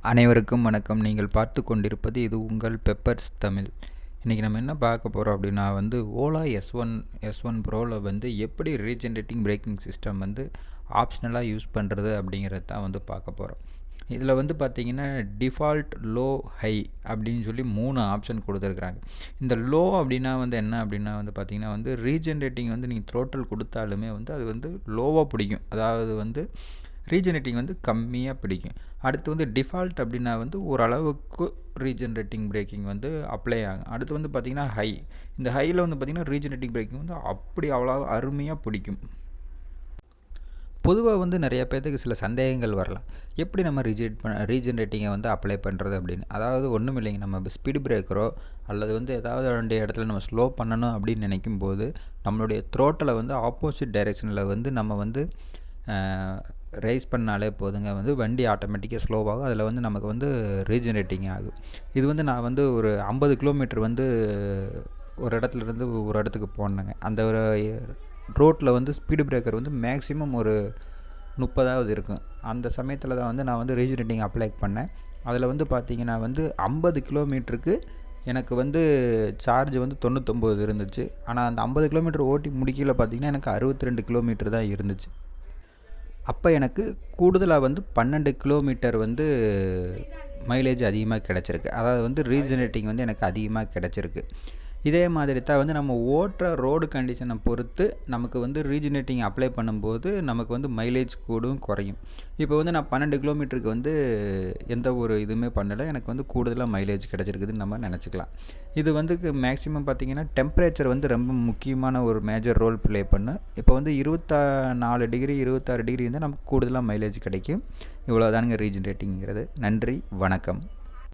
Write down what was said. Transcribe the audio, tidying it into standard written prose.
அனைவருக்கும் வணக்கம். நீங்கள் பார்த்து கொண்டிருப்பது இது உங்கள் பெப்பர்ஸ் தமிழ். இன்றைக்கி நம்ம என்ன பார்க்க போகிறோம் அப்படின்னா ஓலா S1 ப்ரோவில் எப்படி ரீஜென்ரேட்டிங் பிரேக்கிங் சிஸ்டம் ஆப்ஷனலாக யூஸ் பண்ணுறது அப்படிங்கிறது தான் பார்க்க போகிறோம். இதில் பார்த்திங்கன்னா டிஃபால்ட், லோ, ஹை அப்படின்னு சொல்லி 3 ஆப்ஷன் கொடுத்துருக்குறாங்க. இந்த லோ அப்படின்னா என்ன அப்படின்னா பார்த்திங்கன்னா ரீஜென்ரேட்டிங் நீங்கள் த்ரோட்டல் கொடுத்தாலுமே அது லோவாக பிடிக்கும். அதாவது ரீஜெனரேட்டிங் கம்மியாக பிடிக்கும். அடுத்து டிஃபால்ட் அப்படின்னா ஓரளவுக்கு ரீஜெனரேட்டிங் பிரேக்கிங் அப்ளை ஆகும். அடுத்து பார்த்திங்கன்னா ஹை. இந்த ஹையில் பார்த்திங்கன்னா ரீஜெனரேட்டிங் பிரேக்கிங் அப்படி அவ்வளோ அருமையாக பிடிக்கும். பொதுவாக நிறைய பேர்த்துக்கு சில சந்தேகங்கள் வரலாம். எப்படி நம்ம ரீஜெனரேட்டிங்கை அப்ளை பண்ணுறது அப்படின்னு. அதாவது ஒன்றும் இல்லைங்க, நம்ம ஸ்பீடு பிரேக்கரோ அல்லது ஏதாவது 2 இடத்துல நம்ம ஸ்லோ பண்ணணும் அப்படின்னு நினைக்கும் போது நம்மளுடைய த்ரோட்டலை ஆப்போசிட் டைரெக்ஷனில் நம்ம ரைஸ் பண்ணாலே போதுங்க, வண்டி ஆட்டோமேட்டிக்காக ஸ்லோவாகும். அதில் நமக்கு ரீஜெனரேட்டிங் ஆகும். இது நான் ஒரு 50 கிலோமீட்டர் ஒரு இடத்துலேருந்து ஒரு இடத்துக்கு போனேங்க. அந்த ஒரு ரோட்டில் ஸ்பீடு பிரேக்கர் மேக்ஸிமம் ஒரு 30 இருக்கும். அந்த சமயத்தில் தான் நான் ரீஜெனரேட்டிங் அப்ளை பண்ணேன். அதில் பார்த்திங்கன்னா 50 கிலோமீட்டருக்கு எனக்கு சார்ஜ் 99 இருந்துச்சு. ஆனால் அந்த 50 கிலோமீட்டர் ஓட்டி முடிக்கல பார்த்திங்கன்னா எனக்கு 62 கிலோமீட்டர் தான் இருந்துச்சு. அப்போ எனக்கு கூடுதலாக 12 கிலோமீட்டர் மைலேஜ் அதிகமாக கிடச்சிருக்கு. அதாவது ரீஜெனரேட்டிங் எனக்கு அதிகமாக கிடச்சிருக்கு. இதே மாதிரி தான் நம்ம ஓட்டுற ரோடு கண்டிஷனை பொறுத்து நமக்கு ரீஜெனரேட்டிங் அப்ளை பண்ணும்போது நமக்கு மைலேஜ் கூடும் குறையும். இப்போ நான் 12 கிலோமீட்டருக்கு எந்த ஒரு இதுவுமே பண்ணலை, எனக்கு கூடுதலாக மைலேஜ் கிடச்சிருக்குதுன்னு நம்ம நினச்சிக்கலாம். இது மேக்ஸிமம் பார்த்திங்கன்னா டெம்பரேச்சர் ரொம்ப முக்கியமான ஒரு மேஜர் ரோல் ப்ளே பண்ணும். இப்போ 24 டிகிரி 26 டிகிரி நமக்கு கூடுதலாக மைலேஜ் கிடைக்கும். இவ்வளோதானுங்க ரீஜெனரேட்டிங்கிறது. நன்றி, வணக்கம்.